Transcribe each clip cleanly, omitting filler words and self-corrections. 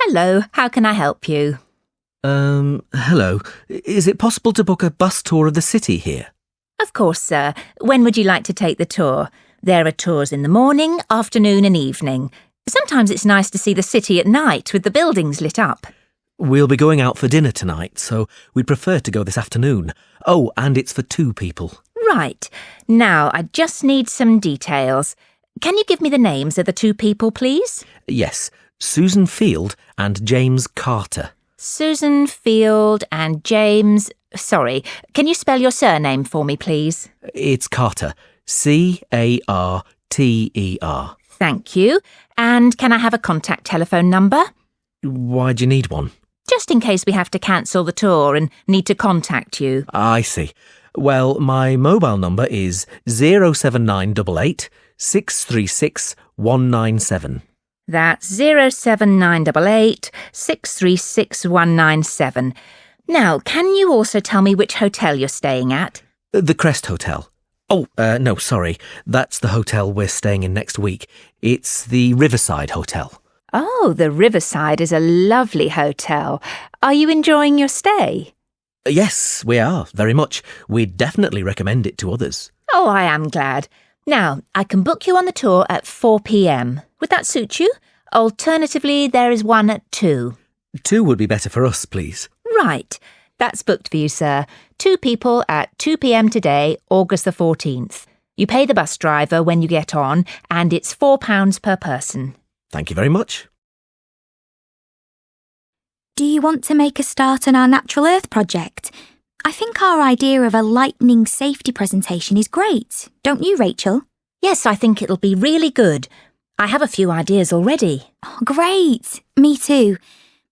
Hello, how can I help you? Hello. Is it possible to book a bus tour of the city here? Of course, sir. When would you like to take the tour? There are tours in the morning, afternoon and evening. Sometimes it's nice to see the city at night with the buildings lit up. We'll be going out for dinner tonight, so we'd prefer to go this afternoon. Oh, and it's for 2 people. Right. Now, I just need some details. Can you give me the names of the 2 people, please? Yes, Susan Field and James Carter. Susan Field and James... Sorry, can you spell your surname for me, please? It's Carter. Carter. Thank you. And can I have a contact telephone number? Why do you need one? Just in case we have to cancel the tour and need to contact you. I see. Well, my mobile number is 07988 636 197. That's 07988 636 197. Now, can you also tell me which hotel you're staying at? The Crest Hotel. Oh, no, sorry. That's the hotel we're staying in next week. It's the Riverside Hotel. Oh, the Riverside is a lovely hotel. Are you enjoying your stay? Yes, we are, very much. We'd definitely recommend it to others. Oh, I am glad. Now, I can book you on the tour at 4 p.m. Would that suit you? Alternatively, there is one at 2. 2 would be better for us, please. Right. That's booked for you, sir. 2 people at 2 p.m. today, August the 14th. You pay the bus driver when you get on, and it's £4 per person. Thank you very much. Do you want to make a start on our Natural Earth project? I think our idea of a lightning safety presentation is great, don't you, Rachel? Yes, I think it'll be really good. I have a few ideas already. Oh, great. Me too.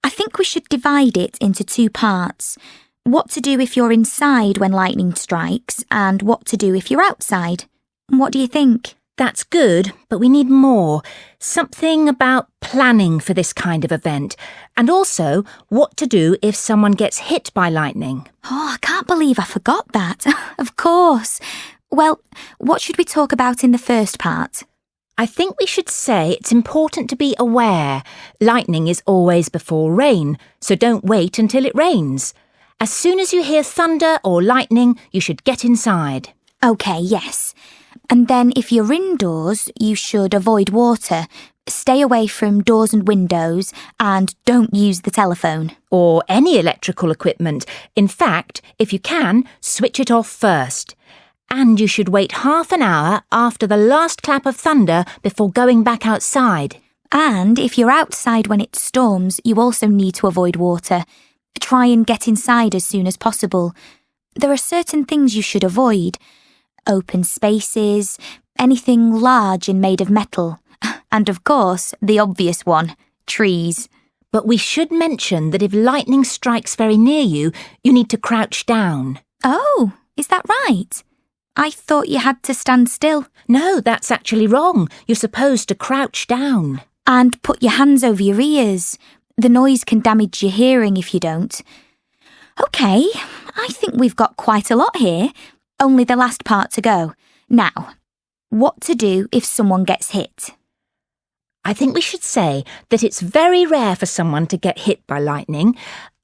I think we should divide it into 2 parts. What to do if you're inside when lightning strikes and what to do if you're outside. What do you think? That's good, but we need more. Something about planning for this kind of event, and also what to do if someone gets hit by lightning. Oh, I can't believe I forgot that. Of course. Well, what should we talk about in the first part? I think we should say it's important to be aware. Lightning is always before rain, so don't wait until it rains. As soon as you hear thunder or lightning, you should get inside. OK, yes. And then if you're indoors, you should avoid water, stay away from doors and windows, and don't use the telephone. Or any electrical equipment. In fact, if you can, switch it off first. And you should wait half an hour after the last clap of thunder before going back outside. And if you're outside when it storms, you also need to avoid water. Try and get inside as soon as possible. There are certain things you should avoid. Open spaces, anything large and made of metal. And of course, the obvious one, trees. But we should mention that if lightning strikes very near you, you need to crouch down. Oh, is that right? I thought you had to stand still. No, that's actually wrong. You're supposed to crouch down. And put your hands over your ears. The noise can damage your hearing if you don't. OK, I think we've got quite a lot here. Only the last part to go. Now, what to do if someone gets hit? I think we should say that it's very rare for someone to get hit by lightning.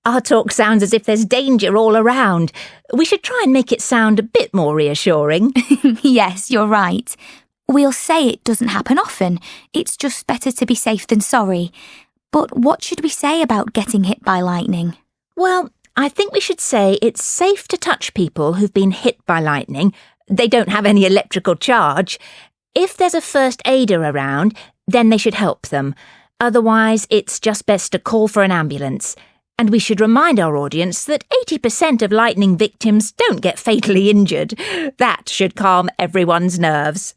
Our talk sounds as if there's danger all around. We should try and make it sound a bit more reassuring. Yes, you're right. We'll say it doesn't happen often. It's just better to be safe than sorry. But what should we say about getting hit by lightning? Well, I think we should say it's safe to touch people who've been hit by lightning. They don't have any electrical charge. If there's a first aider around, then they should help them. Otherwise, it's just best to call for an ambulance. And we should remind our audience that 80% of lightning victims don't get fatally injured. That should calm everyone's nerves.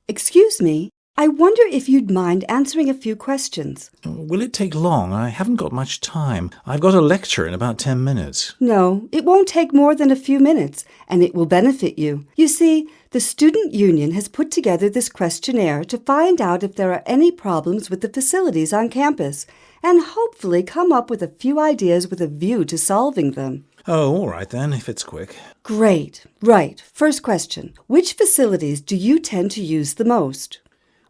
Excuse me, I wonder if you'd mind answering a few questions. Will it take long? I haven't got much time. I've got a lecture in about 10 minutes. No, it won't take more than a few minutes, and it will benefit you. You see, the Student Union has put together this questionnaire to find out if there are any problems with the facilities on campus, and hopefully come up with a few ideas with a view to solving them. Oh, all right then, if it's quick. Great. Right. First question. Which facilities do you tend to use the most?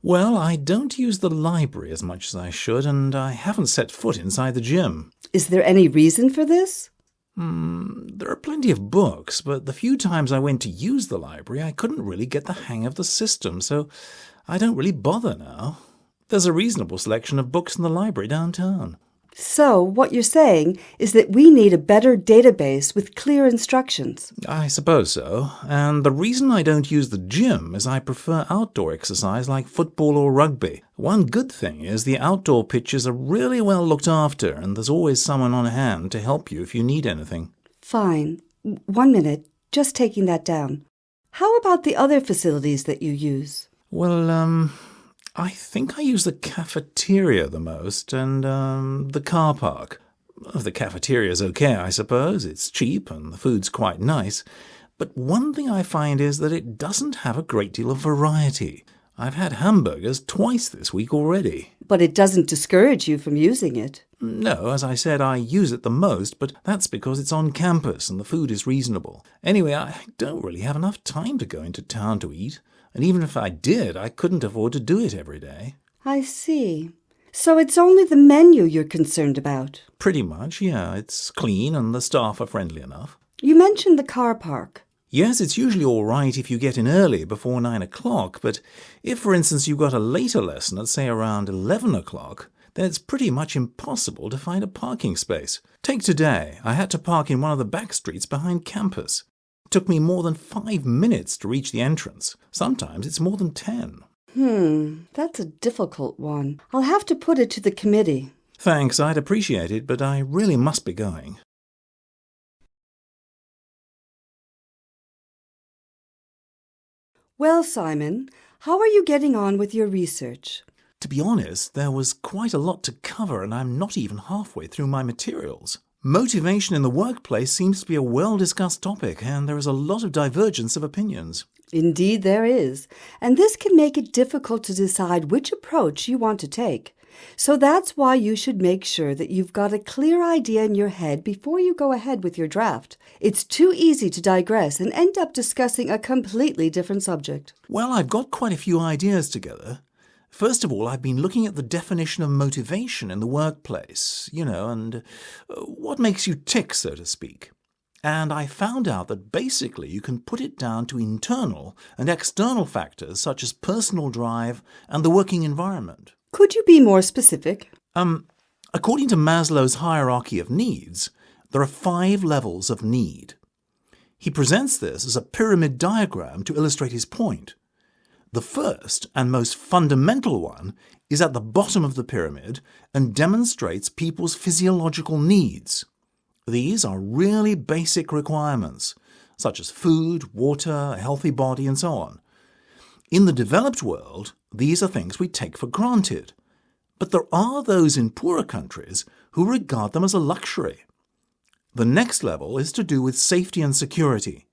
Well, I don't use the library as much as I should, and I haven't set foot inside the gym. Is there any reason for this? There are plenty of books, but the few times I went to use the library, I couldn't really get the hang of the system, so I don't really bother now. There's a reasonable selection of books in the library downtown. So, what you're saying is that we need a better database with clear instructions. I suppose so, and the reason I don't use the gym is I prefer outdoor exercise like football or rugby. One good thing is the outdoor pitches are really well looked after, and there's always someone on hand to help you if you need anything. Fine. 1 minute. Just taking that down. How about the other facilities that you use? Well, I think I use the cafeteria the most, and the car park. The cafeteria's okay, I suppose. It's cheap and the food's quite nice. But one thing I find is that it doesn't have a great deal of variety. I've had hamburgers twice this week already. But it doesn't discourage you from using it. No, as I said, I use it the most, but that's because it's on campus and the food is reasonable. Anyway, I don't really have enough time to go into town to eat. And even if I did, I couldn't afford to do it every day. I see. So it's only the menu you're concerned about? Pretty much, yeah. It's clean and the staff are friendly enough. You mentioned the car park. Yes, it's usually all right if you get in early before 9 o'clock, but if, for instance, you've got a later lesson at, say, around 11 o'clock, then it's pretty much impossible to find a parking space. Take today. I had to park in one of the back streets behind campus. It took me more than 5 minutes to reach the entrance. Sometimes it's more than 10. That's a difficult one. I'll have to put it to the committee. Thanks, I'd appreciate it, but I really must be going. Well, Simon, how are you getting on with your research? To be honest, there was quite a lot to cover, and I'm not even halfway through my materials. Motivation in the workplace seems to be a well-discussed topic, and there is a lot of divergence of opinions. Indeed there is, and this can make it difficult to decide which approach you want to take. So that's why you should make sure that you've got a clear idea in your head before you go ahead with your draft. It's too easy to digress and end up discussing a completely different subject. Well, I've got quite a few ideas together. First of all, I've been looking at the definition of motivation in the workplace, and what makes you tick, so to speak. And I found out that basically you can put it down to internal and external factors such as personal drive and the working environment. Could you be more specific? According to Maslow's hierarchy of needs, there are 5 levels of need. He presents this as a pyramid diagram to illustrate his point. The first and most fundamental one is at the bottom of the pyramid and demonstrates people's physiological needs. These are really basic requirements, such as food, water, a healthy body, and so on. In the developed world, these are things we take for granted. But there are those in poorer countries who regard them as a luxury. The next level is to do with safety and security.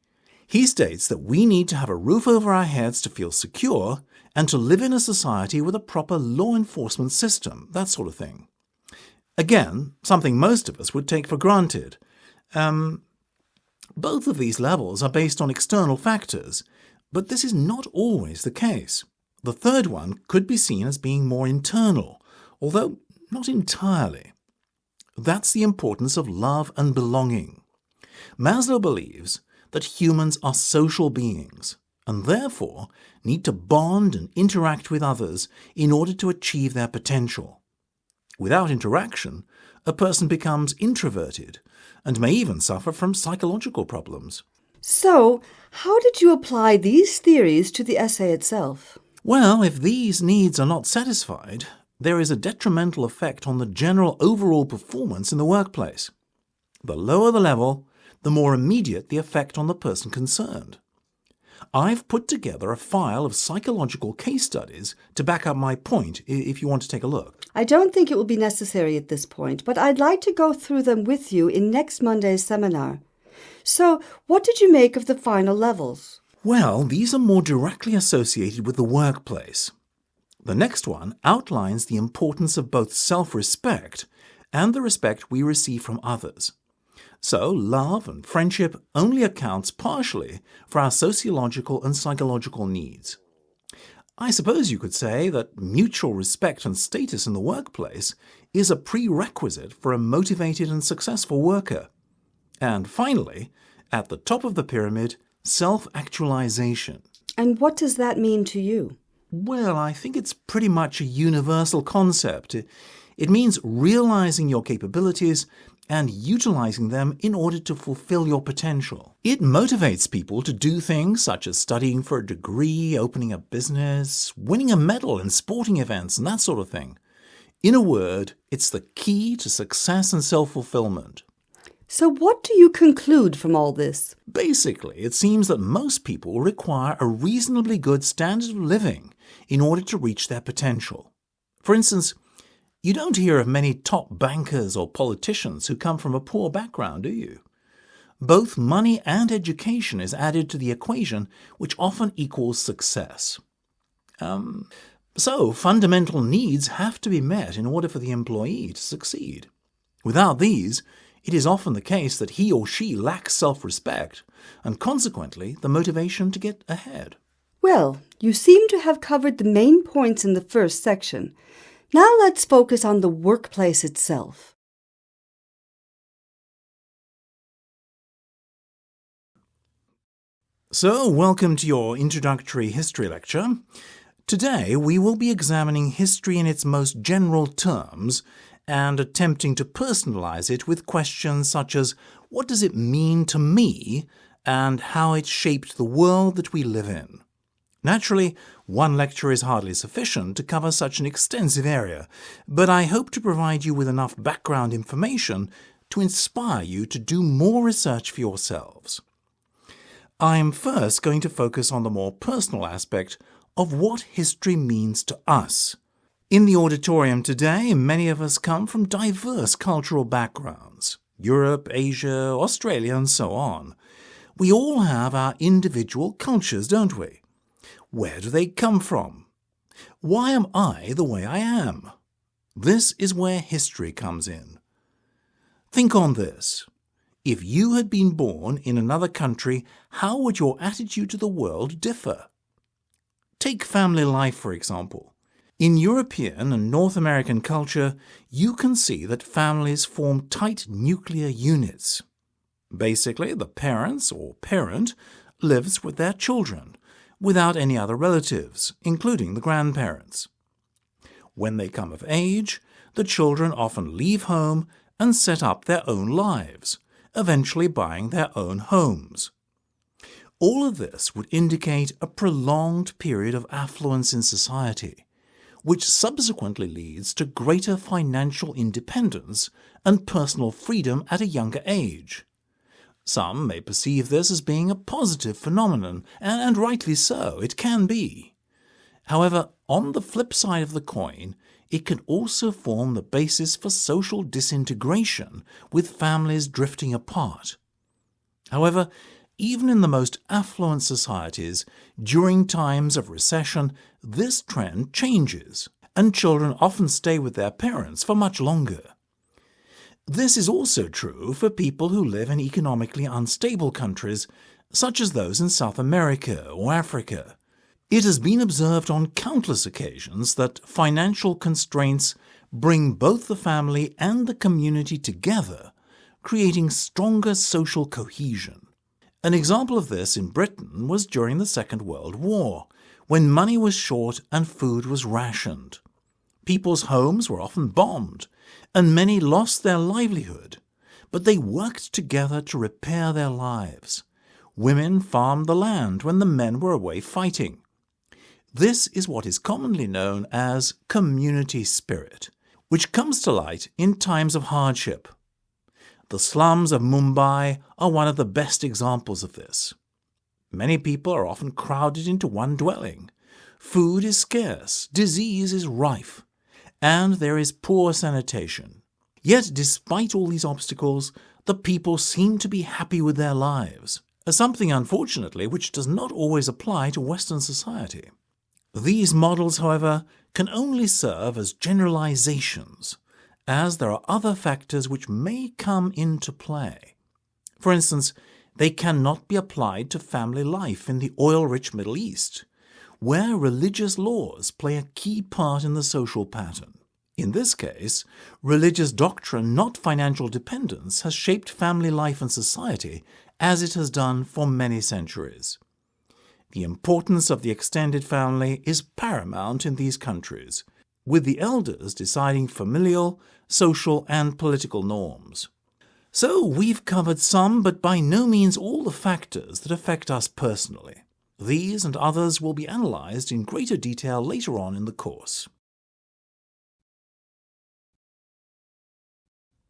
He states that we need to have a roof over our heads to feel secure and to live in a society with a proper law enforcement system, that sort of thing. Again, something most of us would take for granted. Both of these levels are based on external factors, but this is not always the case. The third one could be seen as being more internal, although not entirely. That's the importance of love and belonging. Maslow believes that humans are social beings and therefore need to bond and interact with others in order to achieve their potential. Without interaction, a person becomes introverted and may even suffer from psychological problems. So, how did you apply these theories to the essay itself? Well, if these needs are not satisfied, there is a detrimental effect on the general overall performance in the workplace. The lower the level, the more immediate the effect on the person concerned. I've put together a file of psychological case studies to back up my point, if you want to take a look. I don't think it will be necessary at this point, but I'd like to go through them with you in next Monday's seminar. So, what did you make of the final levels? Well, these are more directly associated with the workplace. The next one outlines the importance of both self-respect and the respect we receive from others. So, love and friendship only accounts partially for our sociological and psychological needs. I suppose you could say that mutual respect and status in the workplace is a prerequisite for a motivated and successful worker. And finally, at the top of the pyramid, self-actualization. And what does that mean to you? Well, I think it's pretty much a universal concept. It means realizing your capabilities and utilizing them in order to fulfill your potential. It motivates people to do things such as studying for a degree, opening a business, winning a medal in sporting events, and that sort of thing. In a word, it's the key to success and self-fulfillment. So what do you conclude from all this? Basically, it seems that most people require a reasonably good standard of living in order to reach their potential. For instance, you don't hear of many top bankers or politicians who come from a poor background, do you? Both money and education is added to the equation, which often equals success. So fundamental needs have to be met in order for the employee to succeed. Without these, it is often the case that he or she lacks self-respect and consequently the motivation to get ahead. Well, you seem to have covered the main points in the first section. Now let's focus on the workplace itself. So, welcome to your introductory history lecture. Today we will be examining history in its most general terms and attempting to personalize it with questions such as what does it mean to me and how it shaped the world that we live in. Naturally, one lecture is hardly sufficient to cover such an extensive area, but I hope to provide you with enough background information to inspire you to do more research for yourselves. I am first going to focus on the more personal aspect of what history means to us. In the auditorium today, many of us come from diverse cultural backgrounds: Europe, Asia, Australia, and so on. We all have our individual cultures, don't we? Where do they come from? Why am I the way I am? This is where history comes in. Think on this. If you had been born in another country, how would your attitude to the world differ? Take family life, for example. In European and North American culture, you can see that families form tight nuclear units. Basically, the parents or parent lives with their children, without any other relatives, including the grandparents. When they come of age, the children often leave home and set up their own lives, eventually buying their own homes. All of this would indicate a prolonged period of affluence in society, which subsequently leads to greater financial independence and personal freedom at a younger age. Some may perceive this as being a positive phenomenon, and rightly so, it can be. However, on the flip side of the coin, it can also form the basis for social disintegration, with families drifting apart. However, even in the most affluent societies, during times of recession, this trend changes, and children often stay with their parents for much longer. This is also true for people who live in economically unstable countries, such as those in South America or Africa. It has been observed on countless occasions that financial constraints bring both the family and the community together, creating stronger social cohesion. An example of this in Britain was during the Second World War, when money was short and food was rationed. People's homes were often bombed, and many lost their livelihood, but they worked together to repair their lives. Women farmed the land when the men were away fighting. This is what is commonly known as community spirit, which comes to light in times of hardship. The slums of Mumbai are one of the best examples of this. Many people are often crowded into one dwelling. Food is scarce, disease is rife, and there is poor sanitation. Yet, despite all these obstacles, the people seem to be happy with their lives, something, unfortunately, which does not always apply to Western society. These models, however, can only serve as generalizations, as there are other factors which may come into play. For instance, they cannot be applied to family life in the oil-rich Middle East, where religious laws play a key part in the social pattern. In this case, religious doctrine, not financial dependence, has shaped family life and society as it has done for many centuries. The importance of the extended family is paramount in these countries, with the elders deciding familial, social, and political norms. So we've covered some, but by no means all, the factors that affect us personally. These and others will be analysed in greater detail later on in the course.